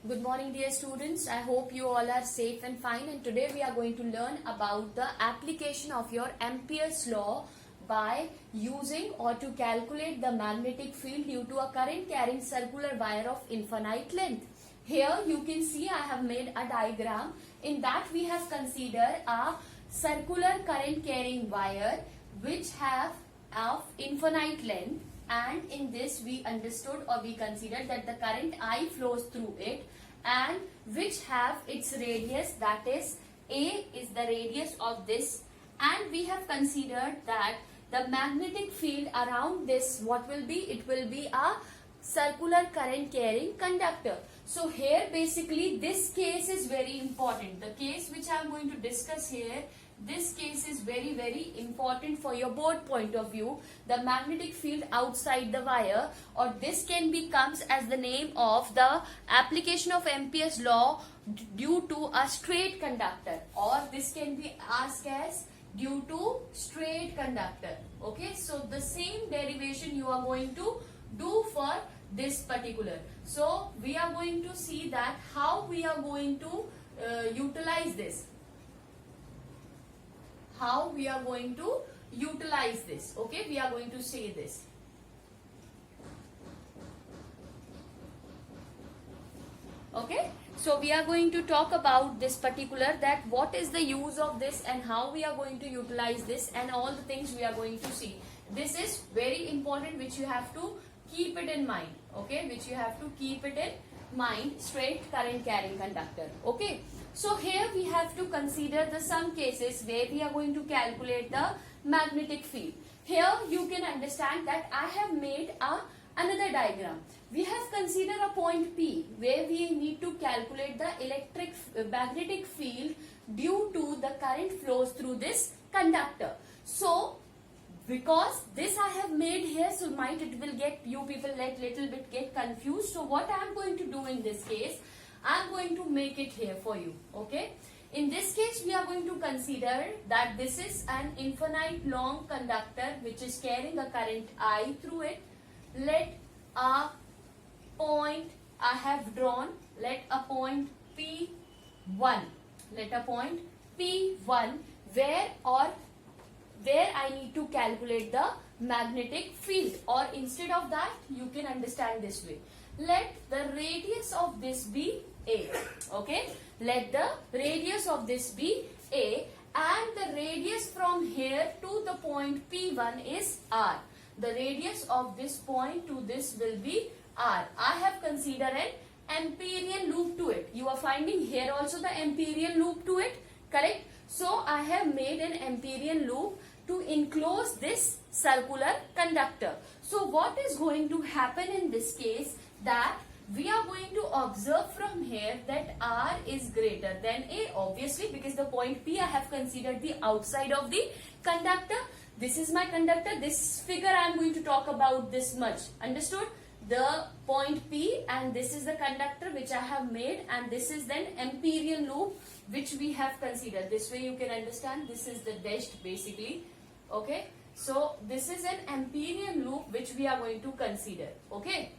Good morning, dear students. I hope you all are safe and fine. And today we are going to learn about the application of your Ampere's law by using or to calculate the magnetic field due to a current carrying circular wire of infinite length. Here you can see I have made a diagram. In that we have considered a circular current carrying wire which have of infinite length, and in this we understood or we considered that the current I flows through it and which have its radius, that is A is the radius of this, and we have considered that the magnetic field around this, what will be? It will be a circular current carrying conductor. So here basically this case is very important. The case which I am going to discuss here, this case is very important for your board point of view. The magnetic field outside the wire, or this can becomes as the name of the application of Ampere's law due to a straight conductor, or this can be asked as due to straight conductor. Okay, so the same derivation you are going to do for this particular. So we are going to see that how we are going to utilize this. How we are going to utilize this. Okay, we are going to say this. Okay, so we are going to talk about this particular, that what is the use of this and how we are going to utilize this, and all the things we are going to see. This is very important, which you have to keep it in mind. Okay, which you have to keep it in mind. Straight current carrying conductor. Okay, so here we have to consider the some cases where we are going to calculate the magnetic field. Here you can understand that I have made another diagram. We have considered a point P where we need to calculate the magnetic field due to the current flows through this conductor. So because this I have made here, so it will get you people little bit get confused. So what I am going to do in this case, I am going to make it here for you. Okay, in this case we are going to consider that this is an infinite long conductor which is carrying a current I through it. Let a point I have drawn, let a point P1, let a point P1 where I need to calculate the magnetic field, or instead of that you can understand this way. Let the radius of this be A. Okay, let the radius of this be A, and the radius from here to the point P1 is R. The radius of this point to this will be R. I have considered an Amperian loop to it. You are finding here also the Amperian loop to it, correct? So I have made an Amperian loop to enclose this circular conductor. So what is going to happen in this case, that we are going to observe from here that R is greater than A, obviously, because the point P I have considered the outside of the conductor. This is my conductor. This figure I am going to talk about this much. Understood? The point P, and this is the conductor which I have made, and this is then Amperian loop which we have considered. This way you can understand. This is the dashed basically. Okay, so this is an Amperian loop which we are going to consider. Okay,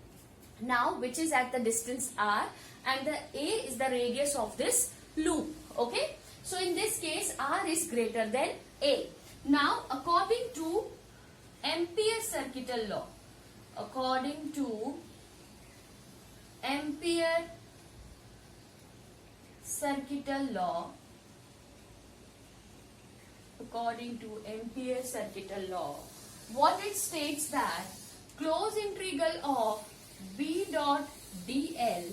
now which is at the distance R, and the A is the radius of this loop. Okay, so in this case R is greater than A. Now according to Ampere's circuital law, according to Ampere circuital law, according to Ampere's circuital law, what it states that closed integral of B dot dl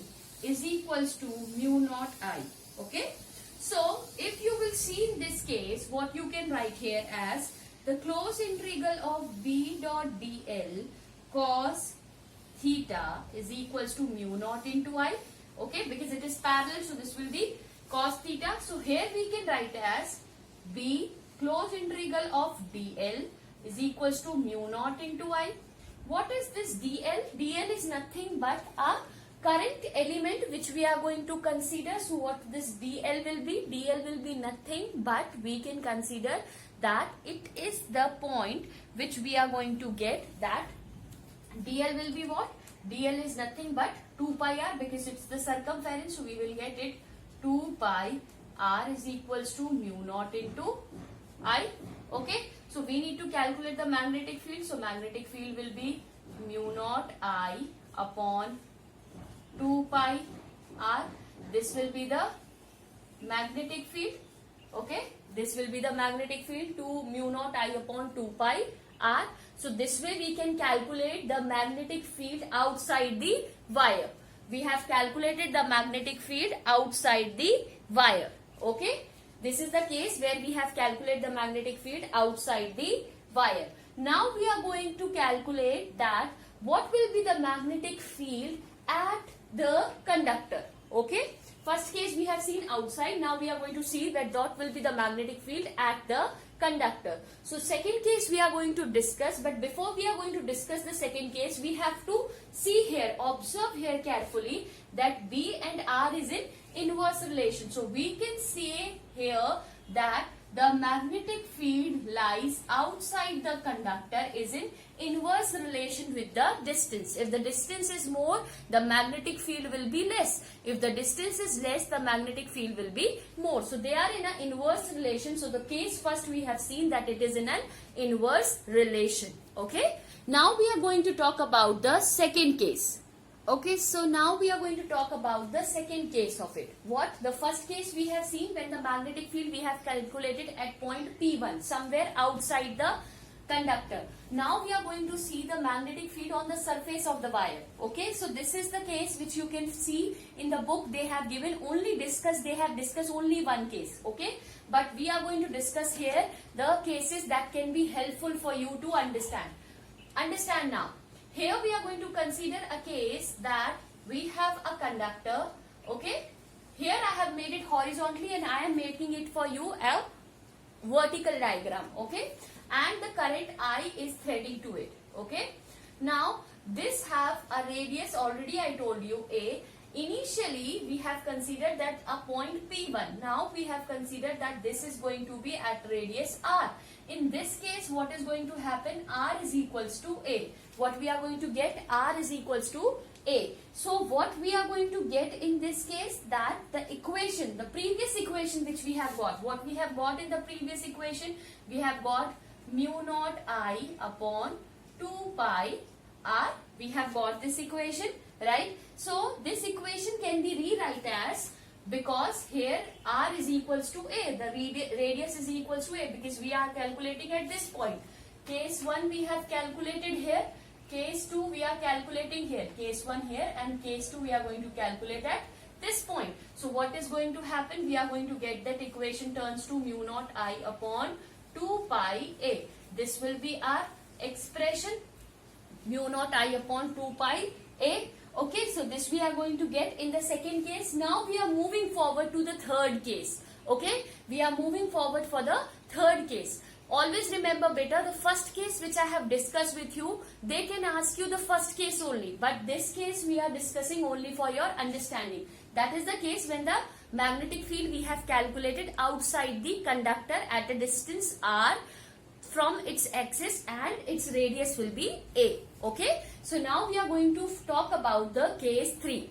is equals to mu naught I. Okay, so if you will see in this case, what you can write here as the closed integral of B dot dl cos theta is equals to mu naught into I. Okay, because it is parallel, so this will be cos theta. So here we can write as B closed integral of dl is equals to mu naught into I. What is this dl? dl is nothing but a current element which we are going to consider. So what this dl will be? dl will be nothing but we can consider that it is the point which we are going to get, that dl will be what? dl is nothing but 2 pi r because it's the circumference, so we will get it 2 pi r is equals to mu naught into I. Okay, so we need to calculate the magnetic field. So magnetic field will be mu naught I upon 2 pi r. This will be the magnetic field. Okay, this will be the magnetic field, 2 mu naught I upon 2 pi r. So this way we can calculate the magnetic field outside the wire. We have calculated the magnetic field outside the wire. Okay, this is the case where we have calculated the magnetic field outside the wire. Now we are going to calculate that what will be the magnetic field at the conductor. Okay, first case we have seen outside. Now we are going to see that what will be the magnetic field at the conductor. So second case we are going to discuss, but before we are going to discuss the second case, we have to see here, observe here carefully that B and R is in inverse relation. So we can say here that the magnetic field lies outside the conductor is in inverse relation with the distance. If the distance is more, the magnetic field will be less. If the distance is less, the magnetic field will be more. So they are in an inverse relation. So the case first we have seen that it is in an inverse relation. Okay. Now we are going to talk about the second case. Okay, so now we are going to talk about the second case of it. What? The first case we have seen when the magnetic field we have calculated at point P1, somewhere outside the conductor. Now we are going to see the magnetic field on the surface of the wire. Okay, so this is the case which you can see in the book. They have given only they have discussed only one case. Okay, but we are going to discuss here the cases that can be helpful for you to understand. Understand now. Here we are going to consider a case that we have a conductor. Okay, here I have made it horizontally and I am making it for you a vertical diagram. Okay, and the current I is threading to it. Okay, now this have a radius, already I told you, A. Initially we have considered that a point P1. Now we have considered that this is going to be at radius R. In this case what is going to happen? R is equals to A. What we are going to get? R is equals to A. So what we are going to get in this case, that the equation, the previous equation which we have got, what we have got in the previous equation, we have got mu naught I upon 2 pi R. We have got this equation, right? So this equation can be rewrite as, because here R is equals to A, the radius is equals to A, because we are calculating at this point. Case 1 we have calculated here, case 2 we are calculating here, case 1 here, and case 2 we are going to calculate at this point. So what is going to happen? We are going to get that equation turns to mu naught I upon 2 pi A. This will be our expression, mu naught I upon 2 pi A. Okay, so this we are going to get in the second case. Now we are moving forward to the third case. Okay, we are moving forward for the third case. Always remember beta, the first case which I have discussed with you, they can ask you the first case only. But this case we are discussing only for your understanding. That is the case when the magnetic field we have calculated outside the conductor at a distance R from its axis and its radius will be A. Okay, so now we are going to talk about the case 3.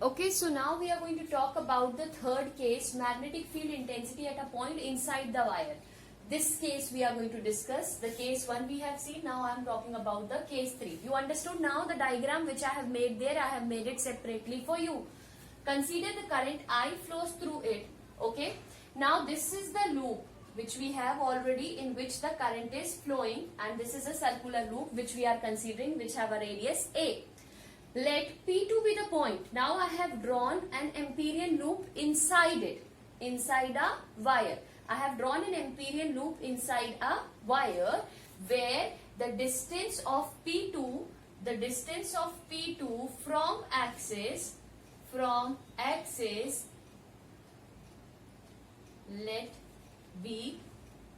Okay, so now we are going to talk about the third case, magnetic field intensity at a point inside the wire. This case we are going to discuss. The case 1 we have seen. Now I am talking about the case 3. You understood now the diagram which I have made there. I have made it separately for you. Consider the current I flows through it. Okay. Now this is the loop which we have already, in which the current is flowing, and this is a circular loop which we are considering, which have a radius A. Let P2 be the point. Now I have drawn an Amperian loop inside it, inside a wire. I have drawn an Amperian loop inside a wire where the distance of P2, from axis, let be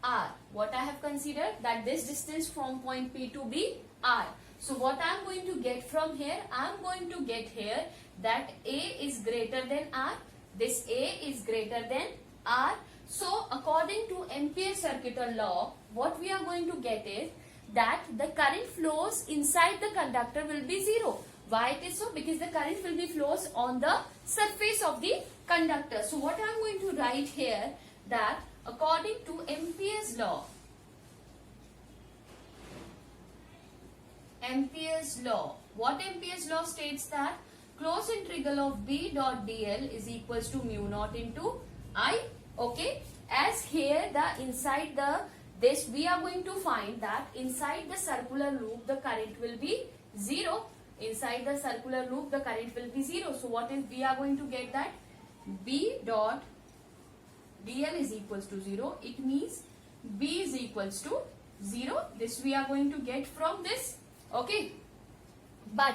R. What I have considered, that this distance from point P to be R. So what I am going to get from here, I am going to get here that A is greater than R. This A is greater than R. So according to Ampere circuital law, what we are going to get is that the current flows inside the conductor will be zero. Why it is so? Because the current will be flows on the surface of the conductor. So what I am going to write here, that according to Ampere's law, what Ampere's law states that closed integral of B dot dl is equals to mu naught into I. Okay, as here the inside this we are going to find that inside the circular loop the current will be zero. Inside the circular loop the current will be zero. So what is, we are going to get that B dot dl is equals to 0. It means B is equals to 0. This we are going to get from this. Okay, but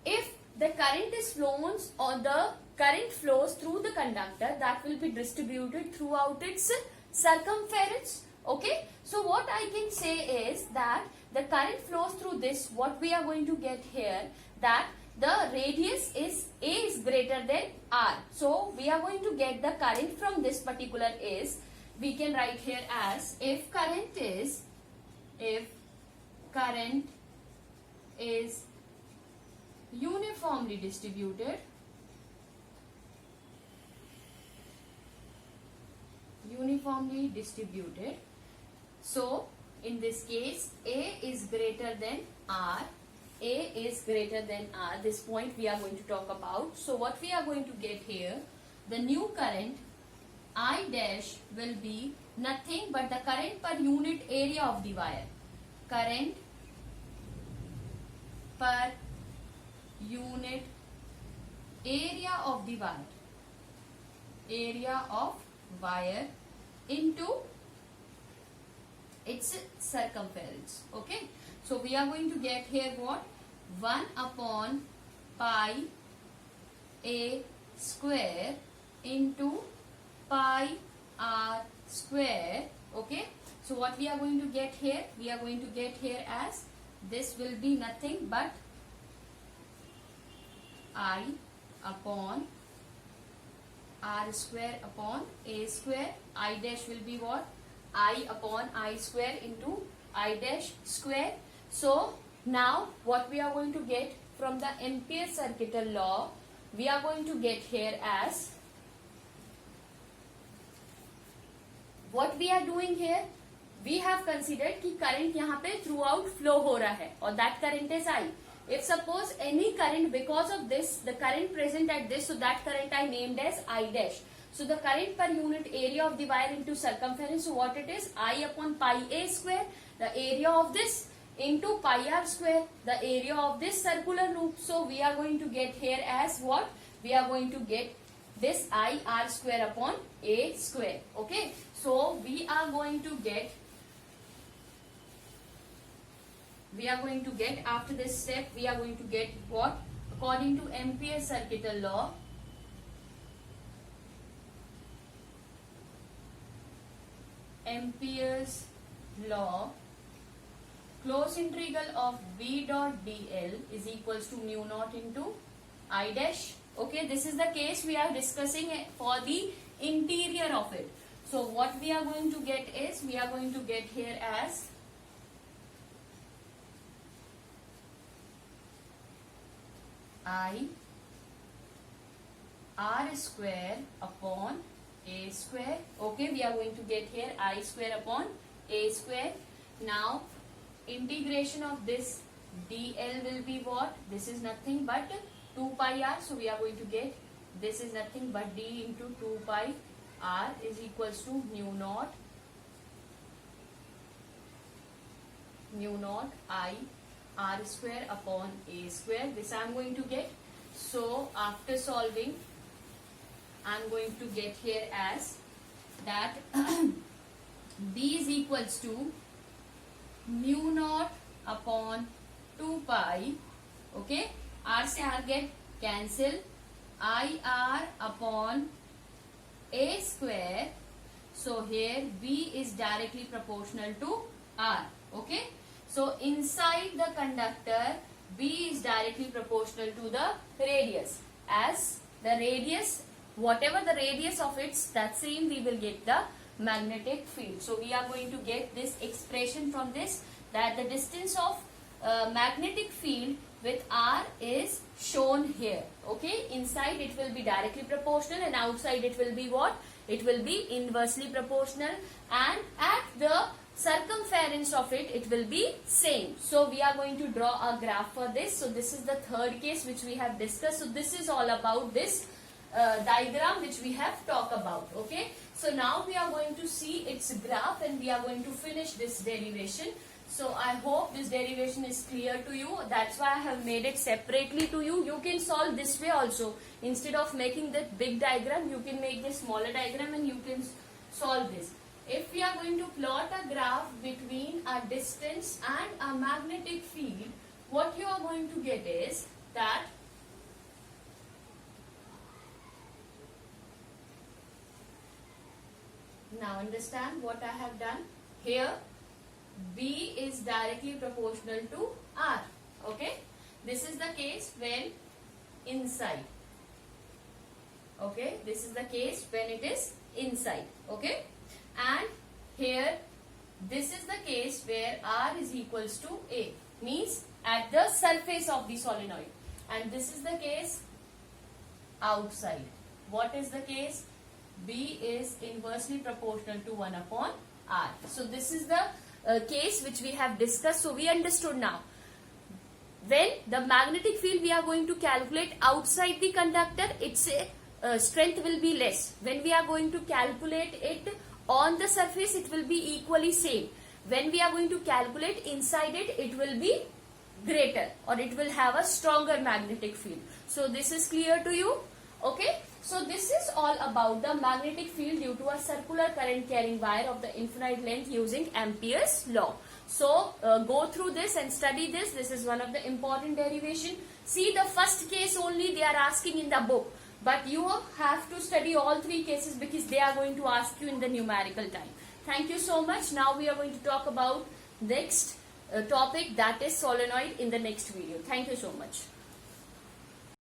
if the current is flows or the current flows through the conductor, that will be distributed throughout its circumference. Okay, so what I can say is that the current flows through this. What we are going to get here, that the radius is A is greater than R. So we are going to get the current from this particular is, we can write here as, if current is uniformly distributed, so in this case A is greater than R, this point we are going to talk about. So what we are going to get here, the new current I dash will be nothing but the current per unit area of the wire. Current per unit area of the wire, into its circumference. Okay, so we are going to get here what, 1 upon pi a square into pi r square. Okay, so what we are going to get here, we are going to get here as, this will be nothing but I upon r square upon a square. I dash will be what, I upon I square into I dash square. So now what we are going to get from the Ampere's circuital law, we are going to get here as, what we are doing here, we have considered कि current यहाँ पे throughout flow हो रहा है और that current is I. If suppose any current, because of this, the current present at this, so that current I named as I dash. So the current per unit area of the wire into circumference, so what it is, I upon pi a square, the area of this, into pi r square, the area of this circular loop. So we are going to get here as what, we are going to get this I r square upon a square. Okay, so we are going to get after this step, we are going to get what, according to Ampere's circuital law, closed integral of B dot dl is equals to mu naught into I dash. Okay, this is the case we are discussing for the interior of it. So what we are going to get is, we are going to get here as I r square upon a square. Okay, we are going to get here I square upon a square. Now integration of this dl will be what, this is nothing but 2 pi r. So we are going to get, this is nothing but d into 2 pi r is equals to mu naught I r square upon a square. This I am going to get. So after solving, I am going to get here as that B is equals to mu naught upon 2 pi. Okay, r से r get cancel, I r upon a square. So here B is directly proportional to r. Okay, so inside the conductor B is directly proportional to the radius. As the radius, whatever the radius of its, that same we will get the magnetic field. So we are going to get this expression from this, that the distance of magnetic field with R is shown here. Okay, inside it will be directly proportional and outside it will be what? It will be inversely proportional, and at the circumference of it will be same. So we are going to draw a graph for this. So this is the third case which we have discussed. So this is all about this diagram which we have talked about. Okay, so now we are going to see its graph and we are going to finish this derivation. So I hope this derivation is clear to you. That's why I have made it separately to you. You can solve this way also. Instead of making that big diagram, you can make this smaller diagram and you can solve this. If we are going to plot a graph between a distance and a magnetic field, what you are going to get is that now understand what I have done here. B is directly proportional to R. Okay, this is the case when inside. Okay, this is the case when it is inside. Okay, and here this is the case where R is equals to A, means at the surface of the solenoid, and this is the case outside. What is the case? B is inversely proportional to 1 upon R. So this is the case which we have discussed. So we understood now. When the magnetic field we are going to calculate outside the conductor, its strength will be less. When we are going to calculate it on the surface, it will be equally same. When we are going to calculate inside it, it will be greater, or it will have a stronger magnetic field. So this is clear to you. Okay, so this is all about the magnetic field due to a circular current carrying wire of the infinite length using Ampere's law. So go through this and study this. This is one of the important derivation. See, the first case only they are asking in the book, but you have to study all three cases because they are going to ask you in the numerical time. Thank you so much. Now we are going to talk about next topic, that is solenoid, in the next video. Thank you so much.